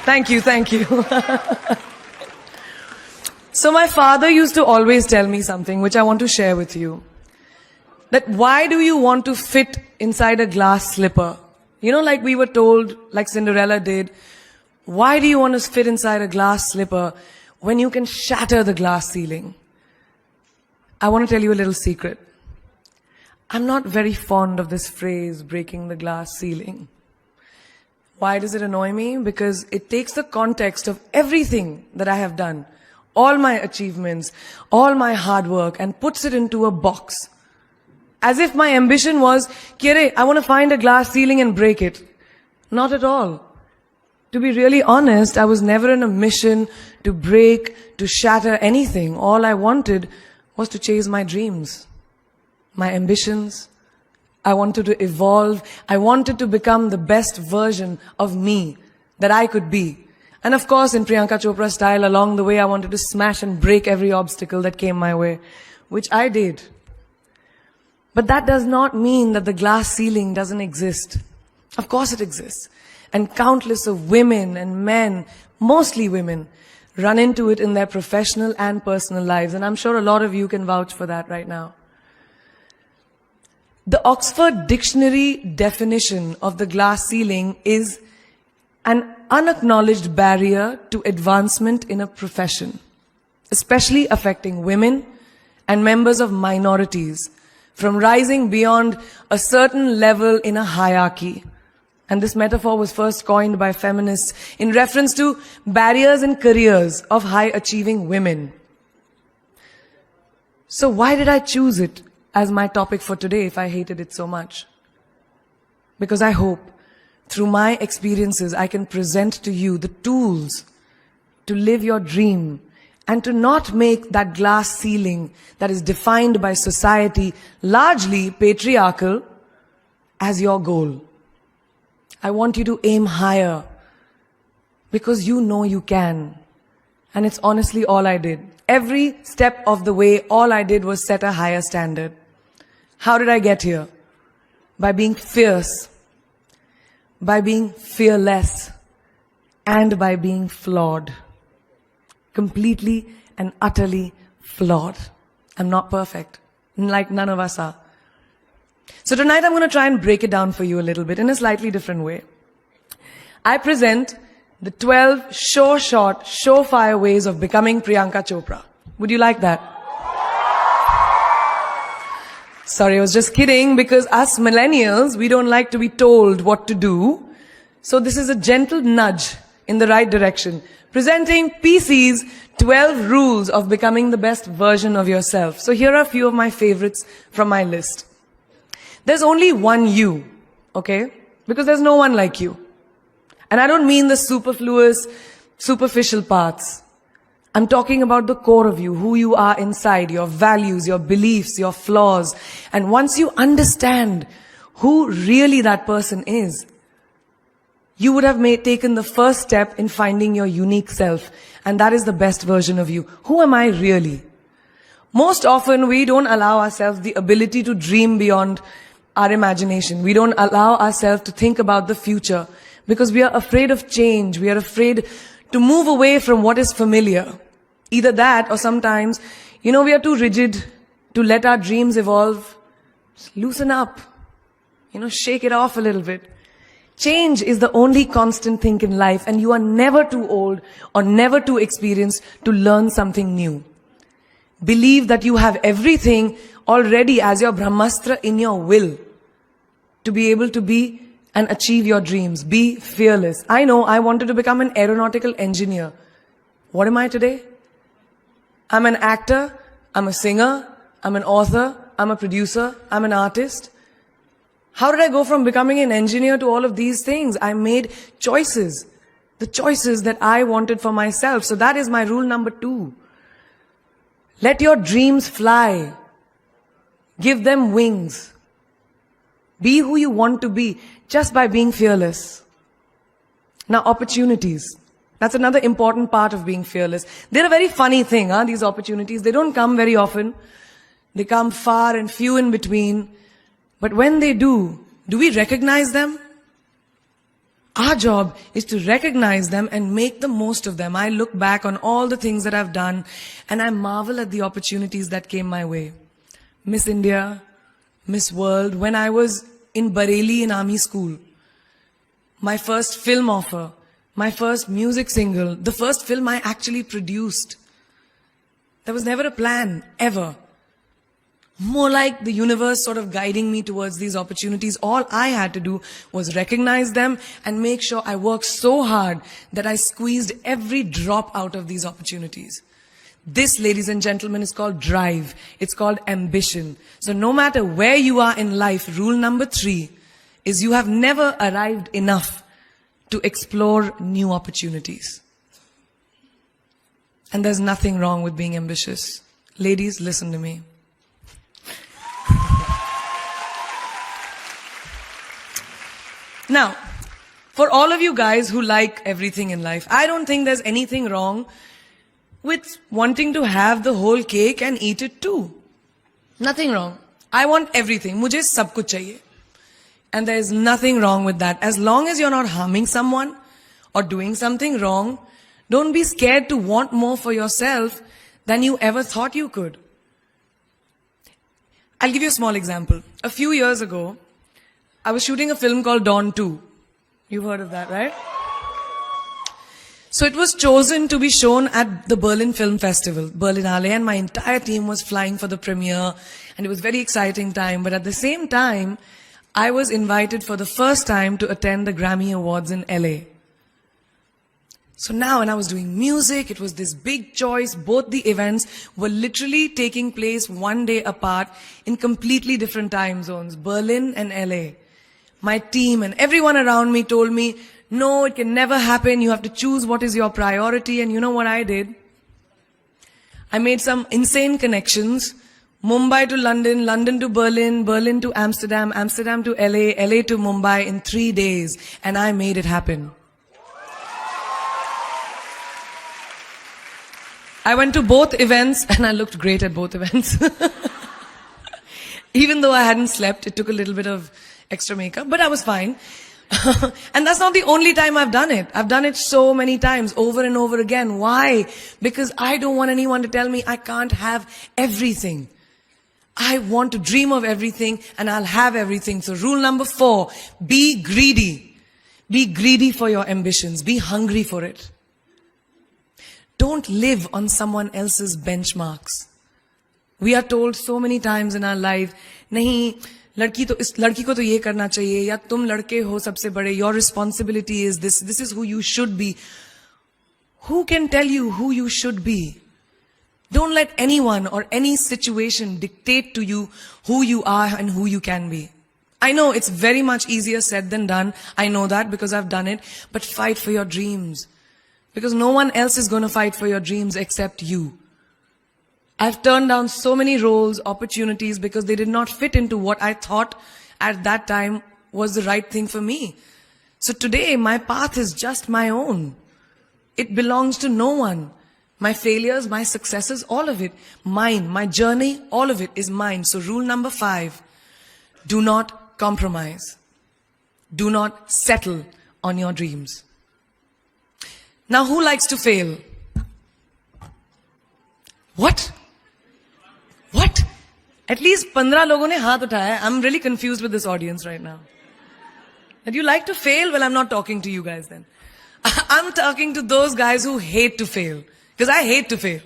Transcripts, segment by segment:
Thank you, thank you. So my father used to always tell me something which I want to share with you. That why do you want to fit inside a glass slipper? You know, like we were told, like Cinderella did, why do you want to fit inside a glass slipper when you can shatter the glass ceiling? I want to tell you a little secret. I'm not very fond of this phrase, breaking the glass ceiling. Why does it annoy me? Because it takes the context of everything that I have done, all my achievements, all my hard work, and puts it into a box. As if my ambition was, Kire, I want to find a glass ceiling and break it. Not at all. To be really honest, I was never in a mission to break, to shatter anything. All I wanted was to chase my dreams, my ambitions. I wanted to evolve. I wanted to become the best version of me that I could be. And of course, in Priyanka Chopra style, along the way, I wanted to smash and break every obstacle that came my way, which I did. But that does not mean that the glass ceiling doesn't exist. Of course it exists. And countless of women and men, mostly women, run into it in their professional and personal lives. And I'm sure a lot of you can vouch for that right now. The Oxford Dictionary definition of the glass ceiling is an unacknowledged barrier to advancement in a profession, especially affecting women and members of minorities, from rising beyond a certain level in a hierarchy. And this metaphor was first coined by feminists in reference to barriers in careers of high-achieving women. So why did I choose it as my topic for today if I hated it so much? Because I hope through my experiences I can present to you the tools to live your dream and to not make that glass ceiling that is defined by society, largely patriarchal, as your goal. I want you to aim higher because you know you can. And it's honestly all I did. Every step of the way, all I did was set a higher standard. How did I get here? By being fierce, by being fearless, and by being flawed. Completely and utterly flawed. I'm not perfect, like none of us are. So tonight I'm going to try and break it down for you a little bit in a slightly different way. I present the 12 sure-shot, surefire ways of becoming Priyanka Chopra. Would you like that? Sorry, I was just kidding, because us millennials, we don't like to be told what to do. So this is a gentle nudge in the right direction. Presenting PC's 12 rules of becoming the best version of yourself. So here are a few of my favorites from my list. There's only one you, okay? Because there's no one like you. And I don't mean the superfluous, superficial parts. I'm talking about the core of you, who you are inside, your values, your beliefs, your flaws. And once you understand who really that person is, you would have taken the first step in finding your unique self. And that is the best version of you. Who am I really? Most often, we don't allow ourselves the ability to dream beyond our imagination. We don't allow ourselves to think about the future because we are afraid of change. We are afraid to move away from what is familiar. Either that or sometimes, we are too rigid to let our dreams evolve. Just loosen up. Shake it off a little bit. Change is the only constant thing in life, and you are never too old or never too experienced to learn something new. Believe that you have everything already as your Brahmastra in your will to be able to be and achieve your dreams. Be fearless. I know I wanted to become an aeronautical engineer. What am I today? I'm an actor, I'm a singer, I'm an author, I'm a producer, I'm an artist. How did I go from becoming an engineer to all of these things? I made choices. The choices that I wanted for myself. So that is my rule number 2. Let your dreams fly. Give them wings. Be who you want to be just by being fearless. Now, opportunities. That's another important part of being fearless. They're a very funny thing, these opportunities. They don't come very often. They come far and few in between. But when they do we recognize them? Our job is to recognize them and make the most of them. I look back on all the things that I've done and I marvel at the opportunities that came my way. Miss India, Miss World, when I was in Bareilly in army school, my first film offer, my first music single, the first film I actually produced. There was never a plan, ever. More like the universe sort of guiding me towards these opportunities. All I had to do was recognize them and make sure I worked so hard that I squeezed every drop out of these opportunities. This, ladies and gentlemen, is called drive. It's called ambition. So no matter where you are in life, rule number 3 is you have never arrived enough to explore new opportunities. And there's nothing wrong with being ambitious. Ladies, listen to me. Now, for all of you guys who like everything in life, I don't think there's anything wrong with wanting to have the whole cake and eat it too. Nothing wrong. I want everything. Mujhe sab kuch chahiye. And there is nothing wrong with that. As long as you're not harming someone or doing something wrong, don't be scared to want more for yourself than you ever thought you could. I'll give you a small example. A few years ago, I was shooting a film called Dawn 2. You've heard of that, right? So it was chosen to be shown at the Berlin Film Festival, Berlinale, and my entire team was flying for the premiere, and it was a very exciting time. But at the same time, I was invited for the first time to attend the Grammy Awards in LA. So now when I was doing music, it was this big choice. Both the events were literally taking place one day apart in completely different time zones, Berlin and LA. My team and everyone around me told me, no, it can never happen. You have to choose what is your priority. And you know what I did? I made some insane connections. Mumbai to London, London to Berlin, Berlin to Amsterdam, Amsterdam to LA, LA to Mumbai in 3 days. And I made it happen. I went to both events and I looked great at both events. Even though I hadn't slept, it took a little bit of extra makeup, but I was fine. And that's not the only time I've done it. I've done it so many times, over and over again. Why? Because I don't want anyone to tell me I can't have everything. I want to dream of everything and I'll have everything. So rule number 4, be greedy. Be greedy for your ambitions. Be hungry for it. Don't live on someone else's benchmarks. We are told so many times in our life, nahi, लड़की को तो ये करना चाहिए, या तुम लड़के हो सबसे बड़े, your responsibility is this is who you should be. Who can tell you who you should be? Don't let anyone or any situation dictate to you who you are and who you can be. I know it's very much easier said than done. I know that because I've done it. But fight for your dreams. Because no one else is going to fight for your dreams except you. I've turned down so many roles, opportunities, because they did not fit into what I thought at that time was the right thing for me. So today, my path is just my own. It belongs to no one. My failures, my successes, all of it, mine. My journey, all of it is mine. So rule number 5, do not compromise. Do not settle on your dreams. Now, who likes to fail? What? What? At least 15 लोगों ने हाथ उठाया. I'm really confused with this audience right now. That you like to fail? Well, I'm not talking to you guys then. I'm talking to those guys who hate to fail. Because I hate to fail.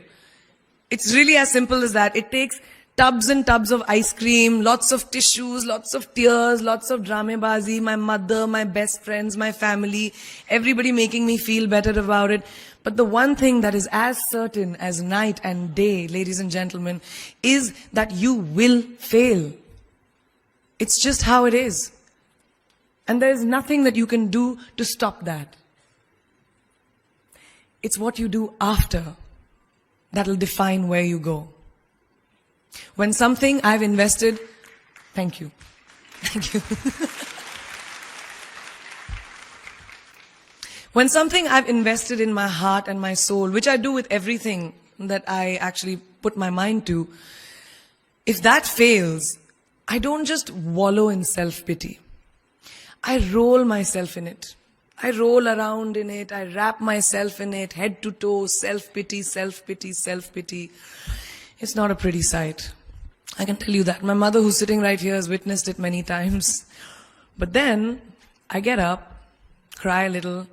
It's really as simple as that. It takes tubs and tubs of ice cream, lots of tissues, lots of tears, lots of dramabazi, my mother, my best friends, my family, everybody making me feel better about it. But the one thing that is as certain as night and day, ladies and gentlemen, is that you will fail. It's just how it is. And there is nothing that you can do to stop that. It's what you do after that will define where you go. When something I've invested, thank you. Thank you. When something I've invested in my heart and my soul, which I do with everything that I actually put my mind to, if that fails, I don't just wallow in self-pity. I roll myself in it. I roll around in it. I wrap myself in it, head to toe, self-pity, self-pity, self-pity. It's not a pretty sight. I can tell you that. My mother, who's sitting right here, has witnessed it many times. But then I get up, cry a little,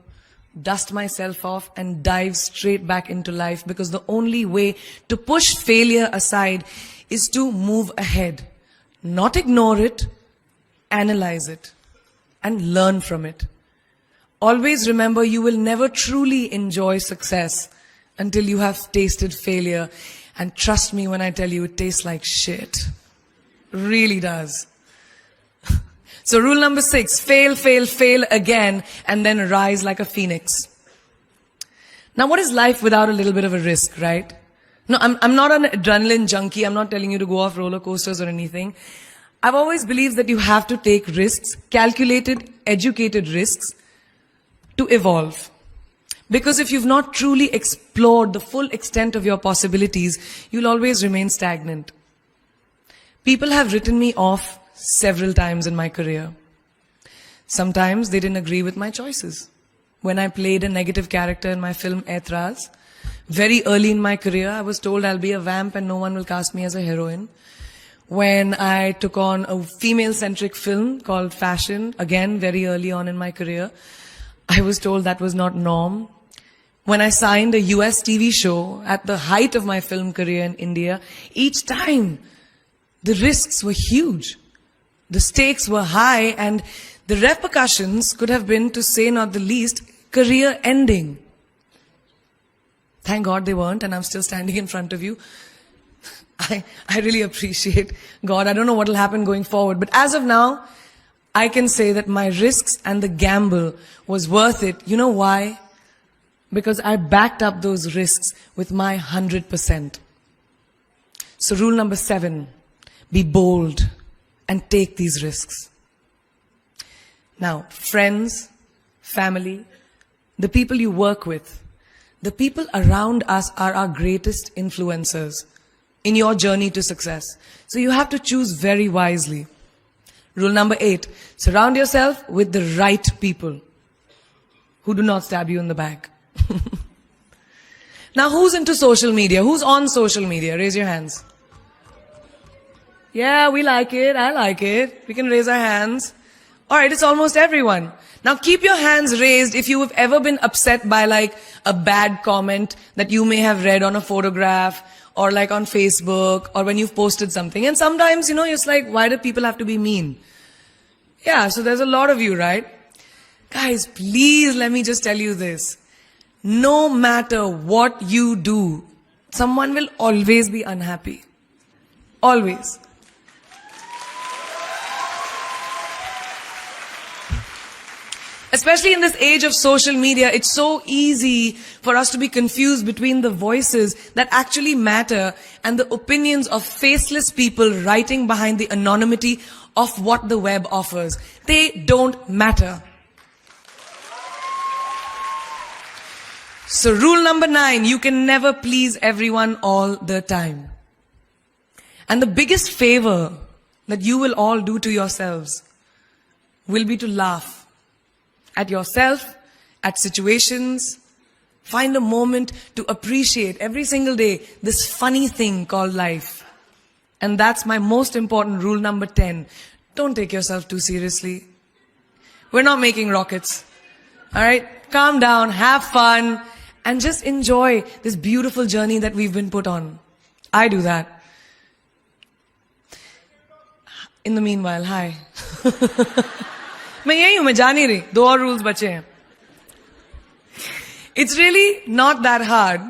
dust myself off, and dive straight back into life, because the only way to push failure aside is to move ahead. Not ignore it, analyze it, and learn from it. Always remember, you will never truly enjoy success until you have tasted failure. And trust me when I tell you, it tastes like shit. Really does. So rule number 6, fail, fail, fail again, and then rise like a phoenix. Now, what is life without a little bit of a risk, right? No, I'm not an adrenaline junkie. I'm not telling you to go off roller coasters or anything. I've always believed that you have to take risks, calculated, educated risks, to evolve. Because if you've not truly explored the full extent of your possibilities, you'll always remain stagnant. People have written me off several times in my career. Sometimes they didn't agree with my choices. When I played a negative character in my film Aitraz, very early in my career, I was told I'll be a vamp and no one will cast me as a heroine. When I took on a female-centric film called Fashion, again, very early on in my career, I was told that was not norm. When I signed a US TV show at the height of my film career in India, each time the risks were huge. The stakes were high, and the repercussions could have been, to say not the least, career ending. Thank God they weren't, and I'm still standing in front of you. I really appreciate God. I don't know what will happen going forward, but as of now, I can say that my risks and the gamble was worth it. You know why? Because I backed up those risks with my 100%. So rule number 7, be bold and take these risks. Now, friends, family, the people you work with, the people around us are our greatest influencers in your journey to success. So you have to choose very wisely. Rule number 8, surround yourself with the right people who do not stab you in the back. Now, who's into social media? Who's on social media? Raise your hands. Yeah, we like it. I like it. We can raise our hands. Alright, it's almost everyone. Now keep your hands raised if you have ever been upset by like a bad comment that you may have read on a photograph or like on Facebook or when you've posted something. And sometimes, it's like, why do people have to be mean? Yeah, so there's a lot of you, right? Guys, please let me just tell you this. No matter what you do, someone will always be unhappy. Always. Especially in this age of social media, it's so easy for us to be confused between the voices that actually matter and the opinions of faceless people writing behind the anonymity of what the web offers. They don't matter. So rule number 9, you can never please everyone all the time. And the biggest favor that you will all do to yourselves will be to laugh at yourself, at situations. Find a moment to appreciate every single day this funny thing called life. And that's my most important rule number 10. Don't take yourself too seriously. We're not making rockets. Alright? Calm down, have fun, and just enjoy this beautiful journey that we've been put on. I do that. In the meanwhile, hi. मैं यही हूं, मैं जा नहीं रही. 2 और rules बचे हैं. It's really not that hard,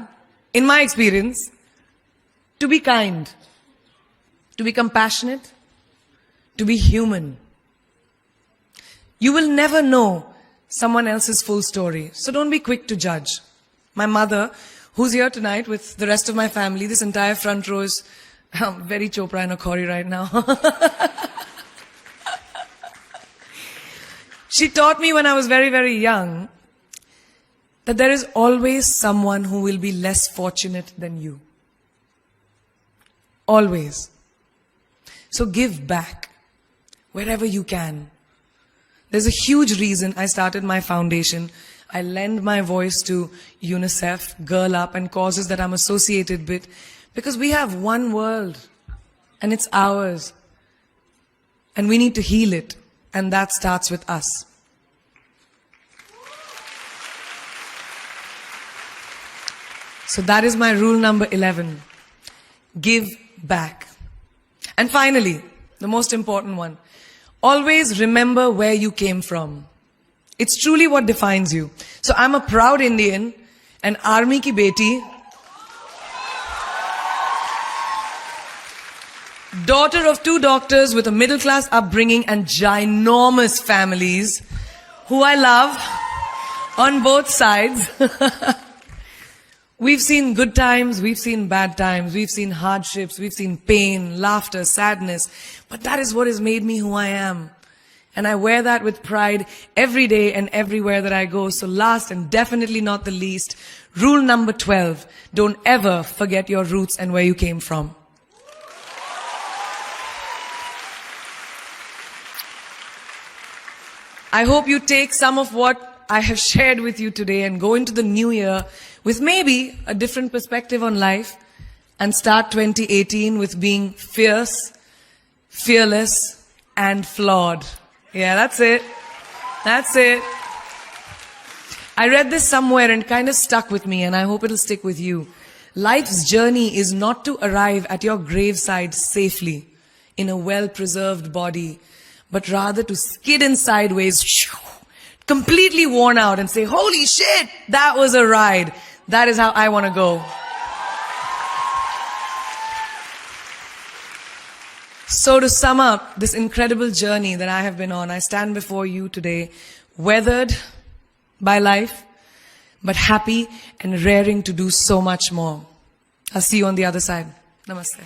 in my experience, to be kind, to be compassionate, to be human. You will never know someone else's full story, so don't be quick to judge. My mother, who's here tonight with the rest of my family, this entire front row is very Chopra and Akhori right now. She taught me when I was very, very young that there is always someone who will be less fortunate than you. Always. So give back wherever you can. There's a huge reason I started my foundation. I lend my voice to UNICEF, Girl Up, and causes that I'm associated with, because we have one world, and it's ours. And we need to heal it, and that starts with us. So that is my rule number 11. Give back. And finally, the most important one. Always remember where you came from. It's truly what defines you. So I'm a proud Indian, an army ki beti, daughter of 2 doctors with a middle class upbringing and ginormous families who I love on both sides. We've seen good times, we've seen bad times, we've seen hardships, we've seen pain, laughter, sadness. But that is what has made me who I am. And I wear that with pride every day and everywhere that I go. So last and definitely not the least, rule number 12. Don't ever forget your roots and where you came from. I hope you take some of what I have shared with you today and go into the new year with maybe a different perspective on life and start 2018 with being fierce, fearless, and flawed. Yeah, that's it. That's it. I read this somewhere and kind of stuck with me, and I hope it'll stick with you. Life's journey is not to arrive at your graveside safely in a well-preserved body, but rather to skid in sideways, completely worn out, and say, holy shit, that was a ride. That is how I want to go. So to sum up this incredible journey that I have been on, I stand before you today, weathered by life, but happy and raring to do so much more. I'll see you on the other side. Namaste.